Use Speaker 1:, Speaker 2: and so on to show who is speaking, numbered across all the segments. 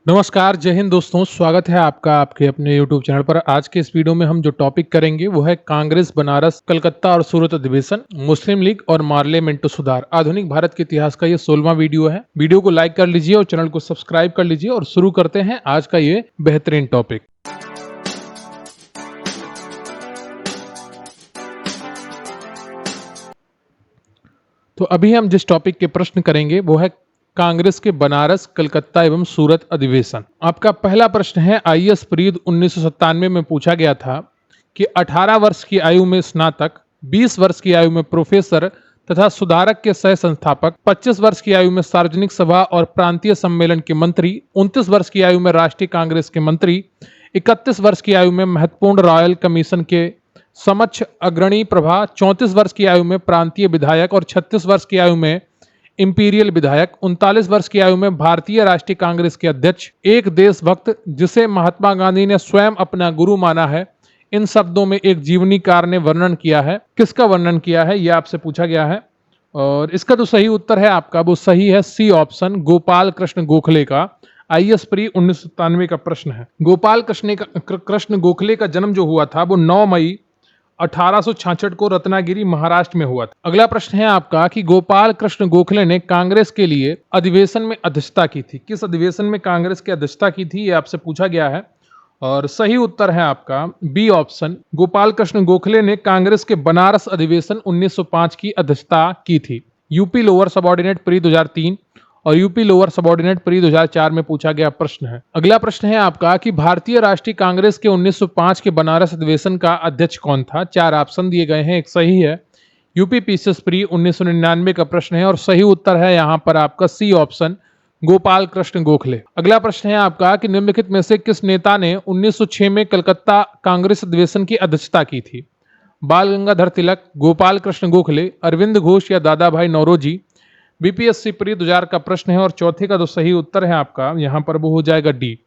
Speaker 1: नमस्कार, जय हिंद दोस्तों। स्वागत है आपका आपके अपने यूट्यूब चैनल पर। आज के इस वीडियो में हम जो टॉपिक करेंगे वो है कांग्रेस, बनारस, कलकत्ता और सूरत अधिवेशन, मुस्लिम लीग और पार्लियामेंट सुधार। आधुनिक भारत के इतिहास का ये 16वां वीडियो है। वीडियो को लाइक कर लीजिए और चैनल को सब्सक्राइब कर लीजिए और शुरू करते हैं आज का ये बेहतरीन टॉपिक। तो अभी हम जिस टॉपिक के प्रश्न करेंगे वो है कांग्रेस के बनारस, कलकत्ता एवं सूरत अधिवेशन। आपका पहला प्रश्न है, आईएएस प्रीद 1997 में पूछा गया था कि 18 वर्ष की आयु में स्नातक, 20 वर्ष की आयु में प्रोफेसर तथा सुधारक के सह संस्थापक, 25 वर्ष की आयु में सार्वजनिक सभा और प्रांतीय सम्मेलन के मंत्री, 29 वर्ष की आयु में राष्ट्रीय कांग्रेस के मंत्री, 31 वर्ष की आयु में महत्वपूर्ण रॉयल कमीशन के समक्ष अग्रणी प्रभा, 34 वर्ष की आयु में प्रांतीय विधायक और 36 वर्ष की आयु में इंपीरियल विधायक, 39 वर्ष की आयु में भारतीय राष्ट्रीय कांग्रेस के अध्यक्ष, एक देशभक्त जिसे महात्मा गांधी ने स्वयं अपना गुरु माना है। इन शब्दों में एक जीवनीकार ने वर्णन किया है। किसका वर्णन किया है यह आपसे पूछा गया है और इसका जो सही उत्तर है आपका वो सही है सी ऑप्शन, गोपाल कृष्ण गोखले का। आईएएस प्री 1997 का प्रश्न है। गोपाल कृष्ण गोखले का जन्म जो हुआ था वो 9 मई 1866 को रत्नागिरी, महाराष्ट्र में हुआ था। अगला प्रश्न है आपका कि गोपाल कृष्ण गोखले ने कांग्रेस के लिए अधिवेशन में अध्यक्षता की थी। किस अधिवेशन में कांग्रेस की अध्यक्षता की थी, यह आपसे पूछा गया है और सही उत्तर है आपका बी ऑप्शन, गोपाल कृष्ण गोखले ने कांग्रेस के बनारस अधिवेशन 1905 की अध्यक्षता की थी। यूपी लोअर सबऑर्डिनेट प्री 2003 और यूपी लोअर सबऑर्डिनेट प्री 2004 में पूछा गया प्रश्न है। अगला प्रश्न है आपका कि भारतीय राष्ट्रीय कांग्रेस के 1905 के बनारस अधिवेशन का अध्यक्ष कौन था। 4 ऑप्शन दिए गए हैं, एक सही है यूपी पीसेस प्री 1999 का प्रश्न है और सही उत्तर है यहां पर आपका सी ऑप्शन, गोपाल कृष्ण गोखले। अगला प्रश्न है आपका कि निम्नलिखित में से किस नेता ने 1906 में कलकत्ता कांग्रेस अधिवेशन की अध्यक्षता की थी। बाल गंगाधर तिलक, गोपाल कृष्ण गोखले, अरविंद घोष या दादा भाई नौरोजी। बीपीएससी प्री 2000 का प्रश्न है और चौथे का जो सही उत्तर है आपका यहां पर वो हो जाएगा डी,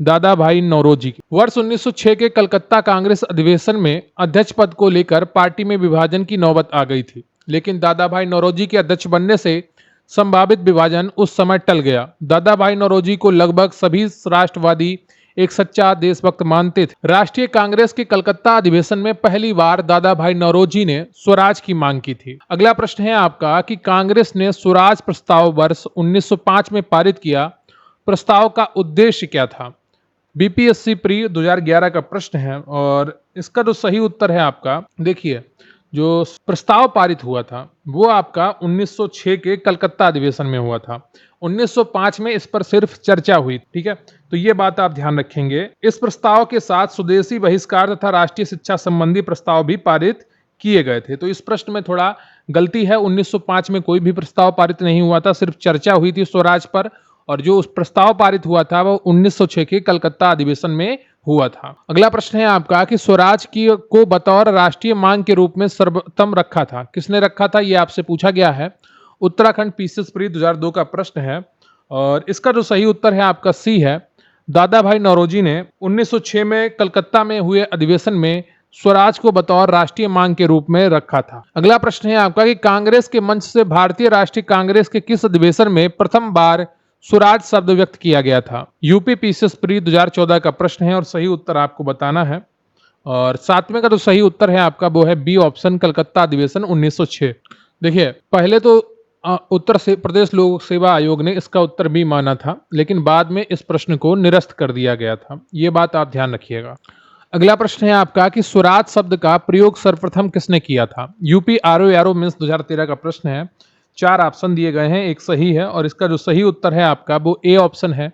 Speaker 1: दादा भाई नौरोजी। वर्ष 1906 के कलकत्ता कांग्रेस अधिवेशन में अध्यक्ष पद को लेकर पार्टी में विभाजन की नौबत आ गई थी, लेकिन दादा भाई नौरोजी के अध्यक्ष बनने से संभावित विभाजन उस समय टल गया। दादा भाई नौरोजी को लगभग सभी राष्ट्रवादी एक सच्चा देशभक्त मानते थे। राष्ट्रीय कांग्रेस के कलकत्ता अधिवेशन में पहली बार दादा भाई नौरोजी ने स्वराज की मांग की थी। अगला प्रश्न है आपका कि कांग्रेस ने स्वराज प्रस्ताव वर्ष 1905 में पारित किया। प्रस्ताव का उद्देश्य क्या था। बीपीएससी प्री 2011 का प्रश्न है और इसका जो सही उत्तर है आपका, देखिए जो प्रस्ताव पारित हुआ था वो आपका 1906 के कलकत्ता अधिवेशन में हुआ था। 1905 में इस पर सिर्फ चर्चा हुई, ठीक है, तो ये बात आप ध्यान रखेंगे। इस प्रस्ताव के साथ स्वदेशी बहिष्कार तथा राष्ट्रीय शिक्षा संबंधी प्रस्ताव भी पारित किए गए थे। तो इस प्रश्न में थोड़ा गलती है, 1905 में कोई भी प्रस्ताव पारित नहीं हुआ था, सिर्फ चर्चा हुई थी स्वराज पर और जो उस प्रस्ताव पारित हुआ था वो 1906 के कलकत्ता अधिवेशन में हुआ था। अगला प्रश्न है आपका कि स्वराज की को बतौर राष्ट्रीय मांग के रूप में सर्वोत्तम रखा था। किसने रखा था, यह आपसे पूछा गया है। उत्तराखंड पीसेस प्री 2002 का प्रश्न है और इसका जो सही उत्तर है आपका सी है, दादा भाई नौरोजी ने 1906 में कलकत्ता में हुए अधिवेशन में स्वराज को बतौर राष्ट्रीय मांग के रूप में रखा था। अगला प्रश्न है आपका कि कांग्रेस के मंच से भारतीय राष्ट्रीय कांग्रेस के किस अधिवेशन में प्रथम बार स्वराज शब्द व्यक्त किया गया था। यूपी पीसेस प्री 2014 का प्रश्न है और सही उत्तर आपको बताना है और 7वें का जो सही उत्तर है आपका वो है बी ऑप्शन, कलकत्ता अधिवेशन 1906। देखिए पहले तो उत्तर से प्रदेश लोक सेवा आयोग ने इसका उत्तर भी माना था, लेकिन बाद में इस प्रश्न को निरस्त कर दिया गया था। ये बात आप ध्यान रखिएगा। अगला प्रश्न है आपका कि स्वराज शब्द का प्रयोग सर्वप्रथम किसने किया था। यूपी आरओ मीन्स 2013 का प्रश्न है। 4 ऑप्शन दिए गए हैं, एक सही है और इसका जो सही उत्तर है आपका वो ए ऑप्शन है,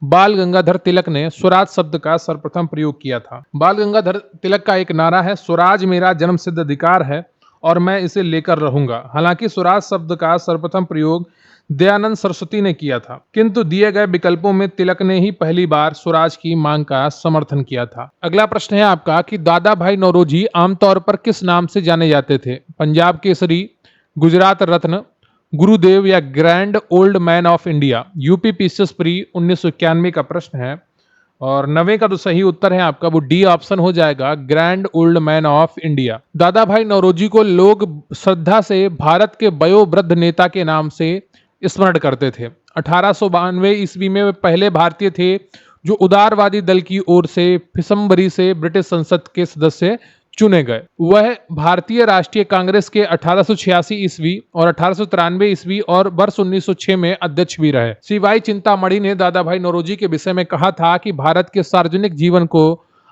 Speaker 1: बाल गंगाधर तिलक ने स्वराज शब्द का सर्वप्रथम प्रयोग किया था। बाल गंगाधर तिलक का एक नारा है, स्वराज मेरा जन्मसिद्ध अधिकार है और मैं इसे लेकर रहूंगा। हालांकि स्वराज शब्द का सर्वप्रथम प्रयोग दयानंद सरस्वती ने किया था, किंतु दिए गए विकल्पों में तिलक ने ही पहली बार स्वराज की मांग का समर्थन किया था। अगला प्रश्न है आपका कि दादा भाई नौरोजी आमतौर पर किस नाम से जाने जाते थे। पंजाब केसरी, गुजरात रत्न, गुरुदेव या grand old man of India. UP pieces pre 1991 का प्रश्न है और 9वें का जो सही उत्तर है आपका वो डी ऑप्शन हो जाएगा, grand old man of India. दादा भाई नौरोजी को लोग श्रद्धा से भारत के वयोवृद्ध नेता के नाम से स्मरण करते थे। 1892 ईस्वी में वे पहले भारतीय थे जो उदारवादी दल की ओर से फिसम्बरी से ब्रिटिश संसद के सदस्य चुने गए। वह भारतीय राष्ट्रीय कांग्रेस के 1886 ईस्वी और 1893 ईस्वी और वर्ष 1906 में अध्यक्ष भी रहे। सीवाई चिंतामणि ने दादा भाई नौरोजी के विषय में कहा था कि भारत के सार्वजनिक जीवन को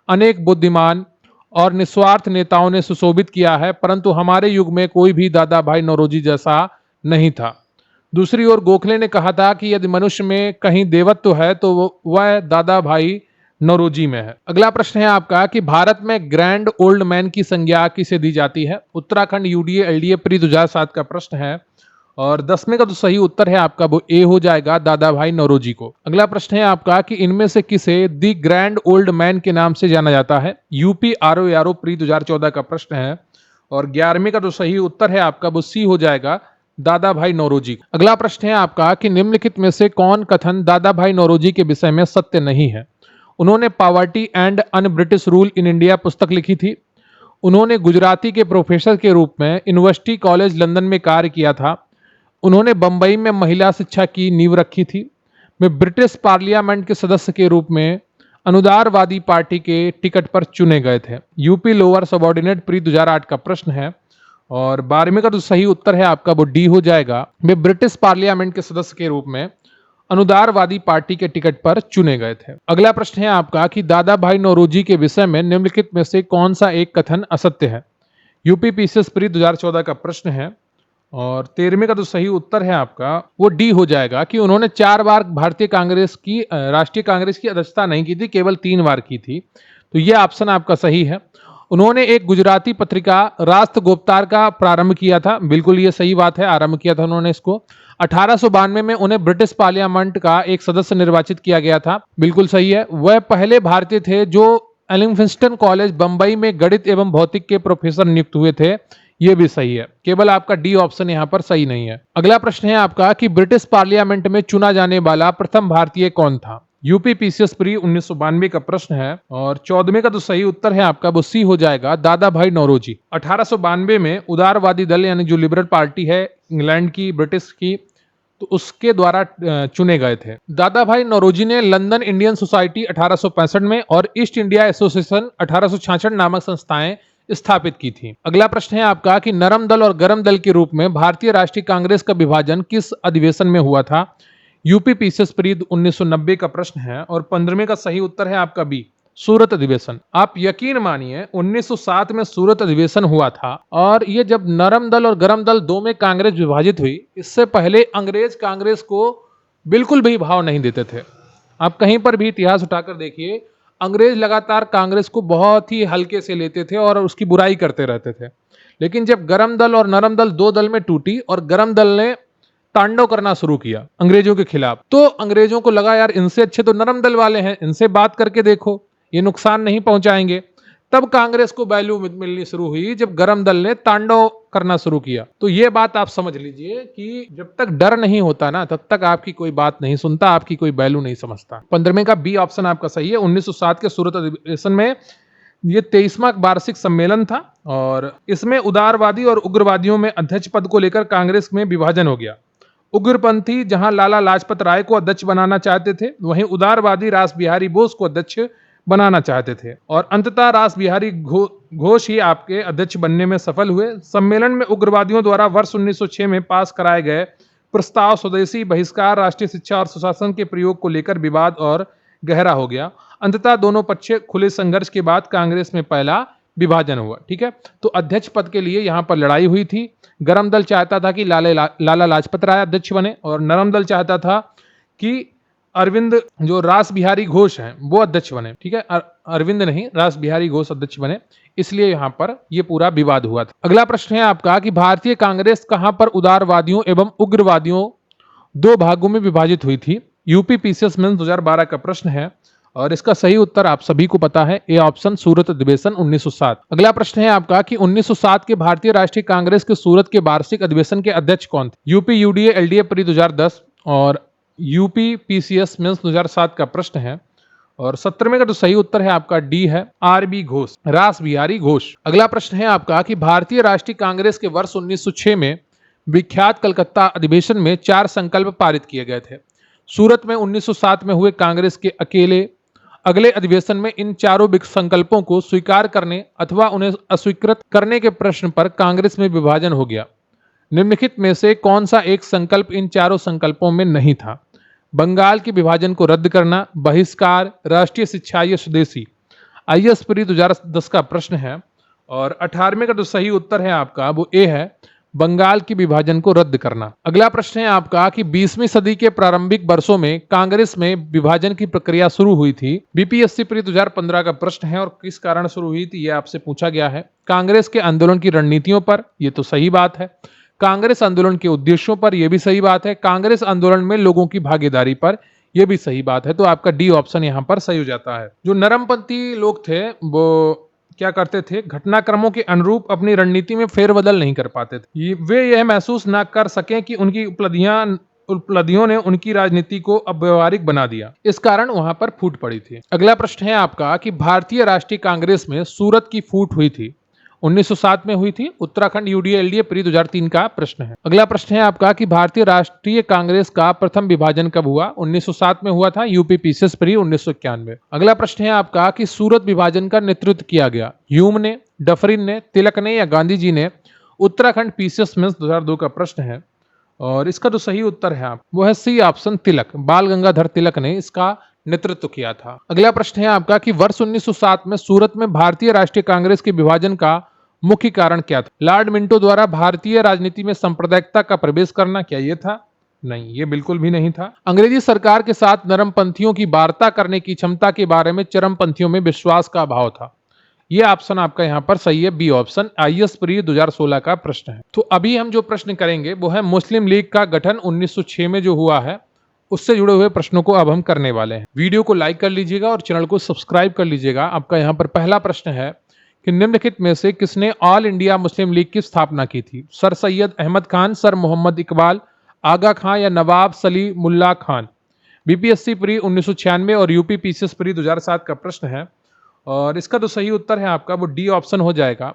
Speaker 1: अनेक बुद्धिमान और निस्वार्थ नेताओं ने सुशोभित किया है, परंतु हमारे युग में कोई भी दादा भाई नौरोजी जैसा नहीं था। दूसरी ओर गोखले ने कहा था कि यदि मनुष्य में कहीं देवत्व है तो वह दादा भाई नौरोजी में है। अगला प्रश्न है आपका कि भारत में ग्रैंड ओल्ड मैन की संज्ञा किसे दी जाती है? उत्तराखंड यूडीए एलडीए प्री 2007 का प्रश्न है और 10वें का जो सही उत्तर है आपका वो ए हो जाएगा, दादा भाई नौरोजी को। अगला प्रश्न है आपका कि इनमें से किसे दी ग्रैंड ओल्ड मैन के नाम से जाना जाता है? यूपी आरो यारो प्री 2014 का प्रश्न है और 11वें का जो सही उत्तर है आपका वो सी हो जाएगा, दादा भाई नौरोजी। अगला प्रश्न है आपका कि निम्नलिखित में से कौन कथन दादा भाई नौरोजी के विषय में सत्य नहीं है? उन्होंने poverty and un British rule in India पुस्तक लिखी थी। उन्होंने गुजराती के प्रोफेसर के रूप में यूनिवर्सिटी कॉलेज लंदन में कार्य किया था। उन्होंने बंबई में महिला शिक्षा की नींव रखी थी। वे ब्रिटिश पार्लियामेंट के सदस्य के रूप में अनुदारवादी पार्टी के टिकट पर चुने गए थे। यूपी लोअर सबऑर्डिनेट प्री 2008 का प्रश्न है और 12वें का जो सही उत्तर है आपका वो डी हो जाएगा। वे ब्रिटिश पार्लियामेंट के सदस्य के रूप में अनुदारवादी पार्टी के टिकट पर चुने गए थे। अगला प्रश्न है आपका कि दादा भाई नौरोजी के विषय में निम्नलिखित में से कौन सा एक कथन असत्य है? यूपी पीसीएस प्री 2014 का प्रश्न है और 13वें का जो सही उत्तर है आपका वो डी हो जाएगा कि उन्होंने 4 बार भारतीय कांग्रेस की राष्ट्रीय कांग्रेस की अध्यक्षता नहीं की थी, केवल 3 बार की थी। तो ये ऑप्शन आपका सही है। उन्होंने एक गुजराती पत्रिका राष्ट्र गोपतार का प्रारंभ किया था, बिल्कुल ये सही बात है, आरंभ किया था उन्होंने इसको। 1892 में उन्हें ब्रिटिश पार्लियामेंट का एक सदस्य निर्वाचित किया गया था, बिल्कुल सही है। वह पहले भारतीय थे जो एलिंगफिंस्टन कॉलेज बंबई में गणित एवं भौतिक के प्रोफेसर नियुक्त हुए थे, ये भी सही है, केवल आपका डी ऑप्शन यहाँ पर सही नहीं है। अगला प्रश्न है आपका कि ब्रिटिश पार्लियामेंट में चुना जाने वाला प्रथम भारतीय कौन था? यूपी पीसीएस प्री 1992 का प्रश्न है और 14वें का जो सही उत्तर है आपका वो सी हो जाएगा, दादा भाई नौरोजी। 1892 में उदारवादी दल यानी जो लिबरल पार्टी है इंग्लैंड की, ब्रिटिश की, तो उसके द्वारा चुने गए थे। दादा भाई नौरोजी ने लंदन इंडियन सोसाइटी 1865 में और ईस्ट इंडिया एसोसिएशन 1866 नामक संस्थाएं स्थापित की थी। अगला प्रश्न है आपका कि नरम दल और गरम दल के रूप में भारतीय राष्ट्रीय कांग्रेस का विभाजन किस अधिवेशन में हुआ था? यूपी पीसीएस प्री 1990 का प्रश्न है और 15वें का सही उत्तर है आपका बी, सूरत अधिवेशन। आप यकीन मानिए 1907 में सूरत अधिवेशन हुआ था और ये जब नरम दल और गरम दल दो में कांग्रेस विभाजित हुई, इससे पहले अंग्रेज कांग्रेस को बिल्कुल भी भाव नहीं देते थे। आप कहीं पर भी इतिहास उठाकर देखिए, अंग्रेज लगातार कांग्रेस को बहुत ही हल्के से लेते थे और उसकी बुराई करते रहते थे। लेकिन जब गरम दल और नरम दल दो दल में टूटी और गरम दल ने तांडव करना शुरू किया अंग्रेजों के खिलाफ, तो अंग्रेजों को लगा यार इनसे अच्छे तो नरम दल वाले हैं, इनसे बात करके देखो, ये नुकसान नहीं पहुंचाएंगे। तब कांग्रेस को वैल्यू मिलनी शुरू हुई जब गरम दल ने तांडव करना शुरू किया। तो ये बात आप समझ लीजिए कि जब तक डर नहीं होता ना तब तक आपकी कोई बात नहीं सुनता, आपकी कोई वैल्यू नहीं समझता। 15वें का बी ऑप्शन आपका सही है। 1907 के सूरत अधिवेशन में ये 23वां वार्षिक सम्मेलन था और इसमें उदारवादी और उग्रवादियों में अध्यक्ष पद को लेकर कांग्रेस में विभाजन हो गया। उग्रपंथी जहां लाला लाजपत राय को अध्यक्ष बनाना चाहते थे, वहीं उदारवादी रास बिहारी बोस को अध्यक्ष बनाना चाहते थे और अंततः रास बिहारी घोष ही आपके अध्यक्ष बनने में सफल हुए। सम्मेलन में उग्रवादियों द्वारा वर्ष 1906 में पास कराए गए प्रस्ताव स्वदेशी बहिष्कार, राष्ट्रीय शिक्षा और सुशासन के प्रयोग को लेकर विवाद और गहरा हो गया। अंततः दोनों पक्ष खुले संघर्ष के बाद कांग्रेस में पहला विभाजन हुआ। ठीक है, तो अध्यक्ष पद के लिए यहां पर लड़ाई हुई थी। गरम दल चाहता था कि लाला लाजपत राय अध्यक्ष बने और नरम दल चाहता था कि अरविंद जो रास बिहारी घोष हैं वो अध्यक्ष बने। ठीक है, अरविंद नहीं, रास बिहारी घोष अध्यक्ष बने, इसलिए यहां पर यह पूरा विवाद हुआ था। अगला प्रश्न है आपका कि भारतीय कांग्रेस कहां पर उदारवादियों एवं उग्रवादियों दो भागों में विभाजित हुई थी? यूपी पीसीएस मेंस 2012 का प्रश्न है और इसका सही उत्तर आप सभी को पता है, ए ऑप्शन सूरत अधिवेशन 1907। अगला प्रश्न है आपका कि 1907 के भारतीय राष्ट्रीय कांग्रेस के सूरत के वार्षिक अधिवेशन के अध्यक्ष कौन थे? यूपी यूडीए एलडीए प्री 2010 और यूपी पीसीएस मेंस 2007 का प्रश्न है और 17वें का जो सही उत्तर है आपका डी है, आरबी घोष, रास बिहारी घोष। अगला प्रश्न है आपका कि भारतीय राष्ट्रीय कांग्रेस के वर्ष 1906 में विख्यात कलकत्ता अधिवेशन में 4 संकल्प पारित किए गए थे। सूरत में 1907 में हुए कांग्रेस के अगले अधिवेशन में इन चारों संकल्पों को स्वीकार करने अथवा उन्हें अस्वीकृत करने के प्रश्न पर कांग्रेस में विभाजन हो गया। निम्नलिखित में से कौन सा एक संकल्प इन चारों संकल्पों में नहीं था? बंगाल के विभाजन को रद्द करना, बहिष्कार, राष्ट्रीय शिक्षा या स्वदेशी। आईएएस प्री 2010 का प्रश्न है और 18वें का जो सही उत्तर है आपका वो ए है, बंगाल के विभाजन को रद्द करना। अगला प्रश्न है आपका कि 20वीं सदी के प्रारंभिक वर्षों में कांग्रेस में विभाजन की प्रक्रिया शुरू हुई थी। बीपीएससी प्री 2015 का प्रश्न है और किस कारण शुरू हुई थी ये आपसे पूछा गया है। कांग्रेस के आंदोलन की रणनीतियों पर, ये तो सही बात है। कांग्रेस आंदोलन के उद्देश्यों पर, यह भी सही बात है। कांग्रेस आंदोलन में लोगों की भागीदारी पर, यह भी सही बात है। तो आपका डी ऑप्शन यहां पर सही हो जाता है। जो नरमपंथी लोग थे वो क्या करते थे, घटनाक्रमों के अनुरूप अपनी रणनीति में फेरबदल नहीं कर पाते थे। वे यह महसूस ना कर सकें कि उनकी उपलब्धियों ने उनकी राजनीति को अव्यवहारिक बना दिया, इस कारण वहां पर फूट पड़ी थी। अगला प्रश्न है आपका कि भारतीय राष्ट्रीय कांग्रेस में सूरत की फूट हुई थी, 1907 में हुई थी। उत्तराखंड यूडीए एलडीए प्री 2003 का प्रश्न है। अगला प्रश्न है आपका कि भारतीय राष्ट्रीय कांग्रेस का प्रथम विभाजन कब हुआ? 1907 में हुआ था। UP pieces pre 1991। अगला प्रश्न है आपका कि सूरत विभाजन का नेतृत्व किया गया, ह्यूम ने, डफरिन ने, तिलक ने या गांधी जी ने? उत्तराखंड पीसेस में 2002 का प्रश्न है और इसका जो सही उत्तर है वो है सी ऑप्शन, तिलक। बाल गंगाधर तिलक ने इसका नेतृत्व किया था। अगला प्रश्न है आपका कि वर्ष 1907 में सूरत में भारतीय राष्ट्रीय कांग्रेस के विभाजन का मुख्य कारण क्या था? लॉर्ड मिंटो द्वारा भारतीय राजनीति में सांप्रदायिकता का प्रवेश करना, क्या यह था? नहीं, ये बिल्कुल भी नहीं था। अंग्रेजी सरकार के साथ नरमपंथियों की वार्ता करने की क्षमता के बारे में चरमपंथियों में विश्वास का अभाव था। यह ऑप्शन आपका यहां पर सही है, बी ऑप्शन। आईएएस प्री 2016 का प्रश्न है। तो अभी हम जो प्रश्न करेंगे वो है मुस्लिम लीग का गठन 1906 में जो हुआ है उससे जुड़े हुए प्रश्नों को अब हम करने वाले हैं। वीडियो को लाइक कर लीजिएगा और चैनल को सब्सक्राइब कर लीजिएगा। आपका यहाँ पर पहला प्रश्न है कि निम्नलिखित में से किसने ऑल इंडिया मुस्लिम लीग की स्थापना की थी? सर सैयद अहमद खान, सर मोहम्मद इकबाल, आगा खां या नवाब सलीमुल्लाह खान? बीपीएससी प्री 1996 और यूपी पीसीएस प्री 2007 का प्रश्न है और इसका जो सही उत्तर है आपका वो डी ऑप्शन हो जाएगा,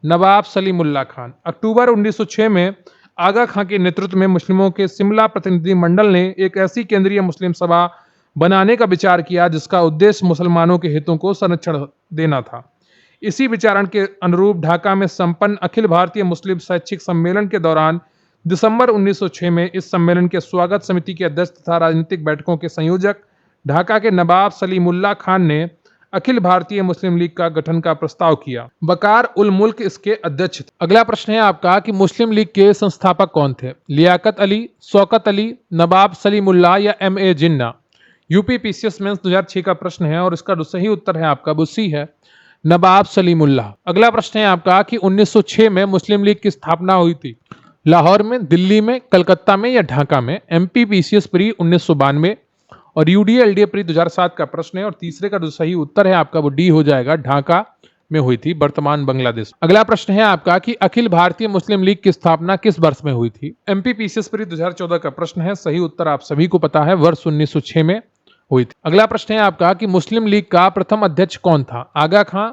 Speaker 1: नवाब सलीमुल्लाह खान। अक्टूबर 1906 में आगा खां के नेतृत्व में मुस्लिमों के शिमला प्रतिनिधि मंडल ने एक ऐसी केंद्रीय मुस्लिम सभा बनाने का विचार किया जिसका उद्देश्य मुसलमानों के हितों को संरक्षण देना था। इसी विचारण के अनुरूप ढाका में संपन्न अखिल भारतीय मुस्लिम शैक्षिक सम्मेलन के दौरान दिसंबर 1906 में इस सम्मेलन के स्वागत समिति के अध्यक्ष तथा राजनीतिक बैठकों के संयोजक ढाका के नवाब सलीमुल्लाह खान ने अखिल भारतीय मुस्लिम लीग का गठन का प्रस्ताव किया। वकार उल मुल्क इसके अध्यक्ष थे। अगला प्रश्न है आपका कि मुस्लिम लीग के संस्थापक कौन थे? लियाकत अली, शौकत अली, नवाब सलीमुल्लाह या एम.ए. जिन्ना? यूपी पीसीएस में 2006 का प्रश्न है और इसका जो सही उत्तर है आपका वो सी है, नवाब सलीमुल्लाह। अगला प्रश्न है आपका कि 1906 में मुस्लिम लीग की स्थापना हुई थी लाहौर में, दिल्ली में, कलकत्ता में या ढाका में? एमपी पीसीएस प्री 1992 और यूडीए एलडीए प्री 2007 का प्रश्न है और तीसरे का जो सही उत्तर है आपका वो डी हो जाएगा, ढाका में हुई थी, वर्तमान बांग्लादेश। अगला प्रश्न है आपका कि अखिल भारतीय मुस्लिम लीग की स्थापना किस वर्ष में हुई थी? एमपी पीसीएस प्री 2014 का प्रश्न है। सही उत्तर आप सभी को पता है, वर्ष 1906 में हुई थी। अगला प्रश्न है आपका कि मुस्लिम लीग का प्रथम अध्यक्ष कौन था? आगा खां,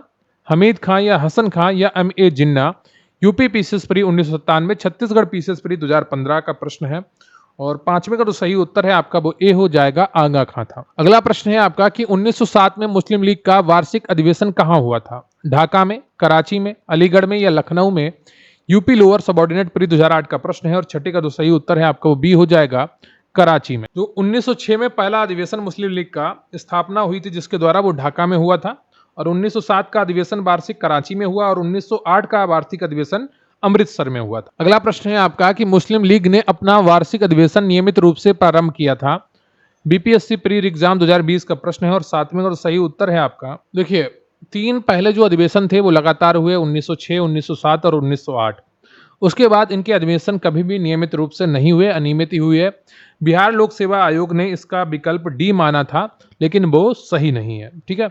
Speaker 1: हमीद खां या हसन खां या M A. Jinnah? UP PCS pre 1997, Chhattisgarh PCS pre 2015 का प्रश्न है और पांचवें का जो सही उत्तर है आपका वो ए हो जाएगा, आगा खां था। अगला प्रश्न है आपका कि 1907 में मुस्लिम लीग का वार्षिक अधिवेशन कहां हुआ था? ढाका में, कराची में, अलीगढ़ में या लखनऊ में? यूपी लोअर सबऑर्डिनेट प्री 2008 का प्रश्न है और छठे का जो सही उत्तर है आपका वो बी हो जाएगा, कराची में। जो 1906 में पहला अधिवेशन मुस्लिम लीग का स्थापना हुई थी जिसके द्वारा वो ढाका में हुआ था और 1907 का अधिवेशन वार्षिक कराची में हुआ और 1908 का वार्षिक अधिवेशन अमृतसर में हुआ था। अगला प्रश्न है आपका कि मुस्लिम लीग ने अपना वार्षिक अधिवेशन नियमित रूप से प्रारंभ किया था? बीपीएससी प्री एग्जाम 2020 का प्रश्न है और सातवें का सही उत्तर है आपका, देखिए तीन पहले जो अधिवेशन थे वो लगातार हुए 1906, 1907 और 1908। उसके बाद इनके अधिवेशन कभी भी नियमित रूप से नहीं हुए, अनियमित ही हुए। बिहार लोक सेवा आयोग ने इसका विकल्प डी माना था लेकिन वो सही नहीं है, ठीक है,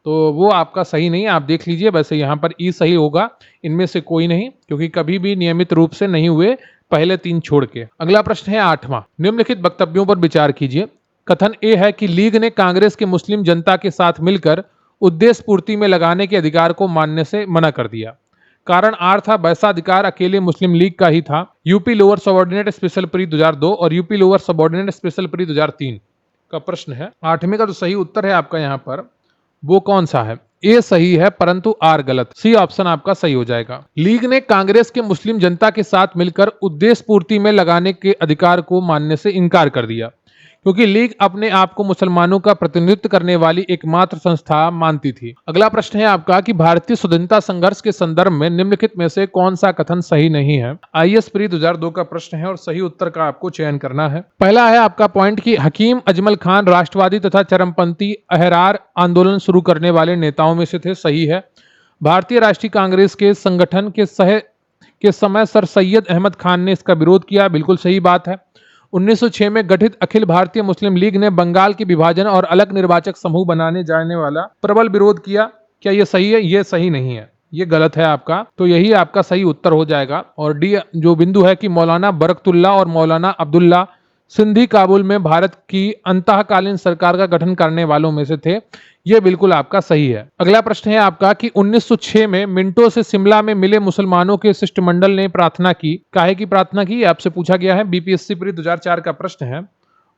Speaker 1: तो वो आपका सही नहीं है, आप देख लीजिए। वैसे यहाँ पर ई सही होगा, इनमें से कोई नहीं, क्योंकि कभी भी नियमित रूप से नहीं हुए, पहले तीन छोड़ के। अगला प्रश्न है आठवां, निम्नलिखित वक्तव्यों पर विचार कीजिए। कथन ए है कि लीग ने कांग्रेस की मुस्लिम जनता के साथ मिलकर उद्देश्य पूर्ति में लगाने के अधिकार को मानने से मना कर दिया। कारण आर था वैसा अधिकार अकेले मुस्लिम लीग का ही था। UP lower subordinate special pre 2002 और UP lower subordinate special pre 2003 का प्रश्न है। 8वें का जो सही उत्तर है आपका यहाँ पर वो कौन सा है? ए सही है परंतु आर गलत। सी ऑप्शन आपका सही हो जाएगा। लीग ने कांग्रेस के मुस्लिम जनता के साथ मिलकर उद्देश्य पूर्ति में लगाने के अधिकार को मानने से इनकार कर दिया, क्योंकि लीग अपने आप को मुसलमानों का प्रतिनिधित्व करने वाली एकमात्र संस्था मानती थी। अगला प्रश्न है आपका कि भारतीय स्वतंत्रता संघर्ष के संदर्भ में निम्नलिखित में से कौन सा कथन सही नहीं है? आईएएस प्री 2002 का प्रश्न है और सही उत्तर का आपको चयन करना है। पहला है आपका पॉइंट कि हकीम अजमल खान राष्ट्रवादी तथा चरमपंथी अहरार आंदोलन शुरू करने वाले नेताओं में से थे। सही है। भारतीय राष्ट्रीय कांग्रेस के संगठन के समय सर सैयद अहमद खान ने इसका विरोध किया। बिल्कुल सही बात है। 1906 में गठित अखिल भारतीय मुस्लिम लीग ने बंगाल के विभाजन और अलग निर्वाचक समूह बनाने जाने वाला प्रबल विरोध किया। क्या ये सही है? ये सही नहीं है, ये गलत है आपका। तो यही आपका सही उत्तर हो जाएगा। और डी जो बिंदु है कि मौलाना बरकतुल्ला और मौलाना अब्दुल्ला सिंधी काबुल में भारत की अंतःकालीन सरकार का गठन करने वालों में से थे। यह बिल्कुल आपका सही है। अगला प्रश्न है आपका कि 1906 में मिंटो से शिमला में मिले मुसलमानों के शिष्टमंडल ने प्रार्थना की। काहे की प्रार्थना की? आपसे पूछा गया है। बीपीएससी प्री 2004 का प्रश्न है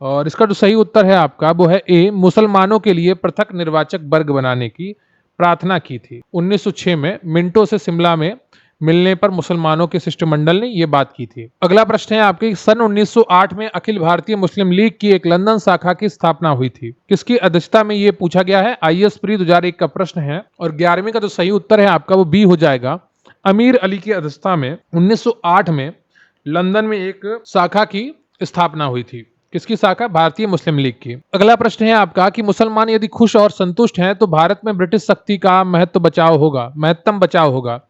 Speaker 1: और इसका जो सही उत्तर है आपका वो है ए, मुसलमानों के लिए पृथक निर्वाचक वर्ग बनाने की प्रार्थना की थी। 1906 में मिंटो से शिमला में मिलने पर मुसलमानों के शिष्टमंडल ने यह बात की थी। अगला प्रश्न है आपके सन 1908 में अखिल भारतीय मुस्लिम लीग की एक लंदन शाखा की स्थापना हुई थी। किसकी अध्यक्षता में यह पूछा गया है? आईएएस प्री 2001 का प्रश्न है और 11वें का जो सही उत्तर है आपका वो बी हो जाएगा। अमीर अली की अध्यक्षता में 1908 में लंदन में एक शाखा की स्थापना हुई थी। किसकी शाखा? भारतीय मुस्लिम लीग की। अगला प्रश्न है आपका कि मुसलमान यदि खुश और संतुष्ट हैं तो भारत में ब्रिटिश शक्ति का महत्तम बचाव होगा।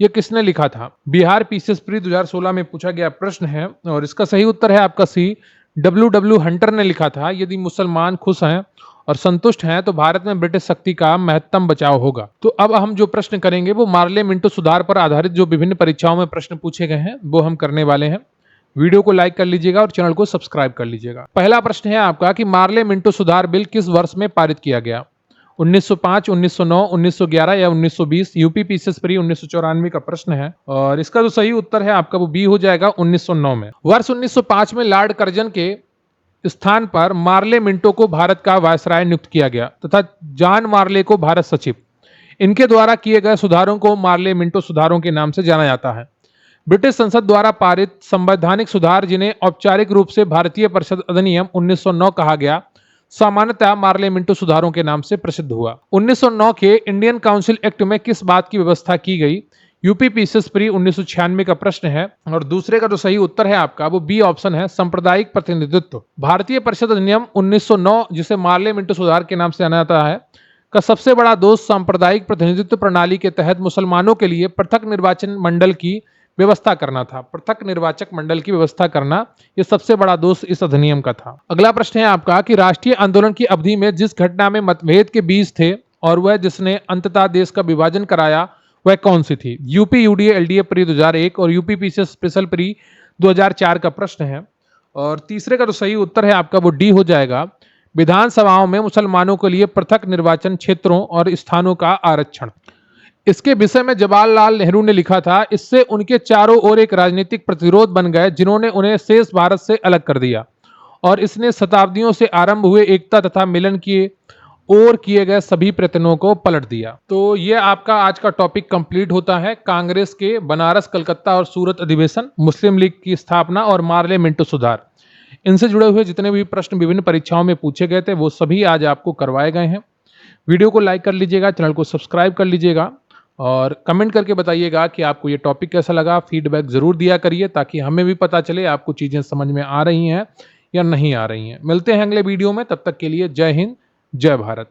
Speaker 1: ये किसने लिखा था? बिहार पीसीएस प्री 2016 में पूछा गया प्रश्न है और इसका सही उत्तर है आपका सी, डब्ल्यू हंटर ने लिखा था। यदि मुसलमान खुश हैं और संतुष्ट हैं तो भारत में ब्रिटिश शक्ति का महत्तम बचाव होगा। तो अब हम जो प्रश्न करेंगे वो मार्ले मिंटो सुधार पर आधारित जो विभिन्न परीक्षाओं में प्रश्न पूछे गए हैं वो हम करने वाले हैं। वीडियो को लाइक कर लीजिएगा और चैनल को सब्सक्राइब कर लीजिएगा। पहला प्रश्न है आपका कि मार्ले मिंटो सुधार बिल किस वर्ष में पारित किया गया? 1905, 1909, 1911 या 1920? यूपी पीसीएस प्री 1994 का प्रश्न है और इसका जो सही उत्तर है आपका वो बी हो जाएगा 1909 में। वर्ष 1905 में लॉर्ड कर्जन के स्थान पर मार्ले मिंटो को भारत का वायसराय नियुक्त किया गया तथा जॉन मार्ले को भारत सचिव। इनके द्वारा किए गए सुधारों को मार्ले मिंटो सुधारों के नाम से जाना जाता है। ब्रिटिश संसद द्वारा पारित संवैधानिक सुधार, जिन्हें औपचारिक रूप से भारतीय परिषद अधिनियम 1909 कहा गया, सामान्यतः मार्ले मिंटो सुधारों के नाम से प्रसिद्ध हुआ। 1909 के इंडियन काउंसिल एक्ट में किस बात की व्यवस्था की गई? यूपी पीसीएस प्री 1996 का प्रश्न है और दूसरे का जो सही उत्तर है आपका वो बी ऑप्शन है, सांप्रदायिक प्रतिनिधित्व। भारतीय परिषद अधिनियम 1909, जिसे मार्ले मिंटो सुधार के नाम से जाना जाता है, का सबसे बड़ा दोष सांप्रदायिक प्रतिनिधित्व प्रणाली के तहत मुसलमानों के लिए पृथक निर्वाचन मंडल की व्यवस्था करना था। पृथक निर्वाचक मंडल की व्यवस्था करना यह सबसे बड़ा दोष इस अधिनियम का था। अगला प्रश्न है आपका कि राष्ट्रीय आंदोलन की अवधि में जिस घटना में मतभेद के बीज थे और वह जिसने अंततः देश का विभाजन कराया वह कौन सी थी? यूपी यूडीए एलडीए प्री 2001 और यूपी पीसीएस स्पेशल प्री 2004 का प्रश्न है और तीसरे का जो सही उत्तर है आपका वो डी हो जाएगा। विधानसभाओं में मुसलमानों के लिए पृथक निर्वाचन क्षेत्रों और स्थानों का आरक्षण। इसके विषय में जवाहरलाल नेहरू ने लिखा था, इससे उनके चारों ओर एक राजनीतिक प्रतिरोध बन गए जिन्होंने उन्हें शेष भारत से अलग कर दिया और इसने शताब्दियों से आरंभ हुए एकता तथा मिलन की ओर किए गए सभी प्रयत्नों को पलट दिया। तो ये आपका आज का टॉपिक कंप्लीट होता है। कांग्रेस के बनारस, कलकत्ता और सूरत अधिवेशन, मुस्लिम लीग की स्थापना और मार्ले मिंटो सुधार, इनसे जुड़े हुए जितने भी प्रश्न विभिन्न परीक्षाओं में पूछे गए थे वो सभी आज आपको करवाए गए हैं। वीडियो को लाइक कर लीजिएगा, चैनल को सब्सक्राइब कर लीजिएगा और कमेंट करके बताइएगा कि आपको ये टॉपिक कैसा लगा। फीडबैक जरूर दिया करिए ताकि हमें भी पता चले आपको चीजें समझ में आ रही हैं या नहीं आ रही हैं। मिलते हैं अगले वीडियो में, तब तक के लिए जय हिंद, जय भारत।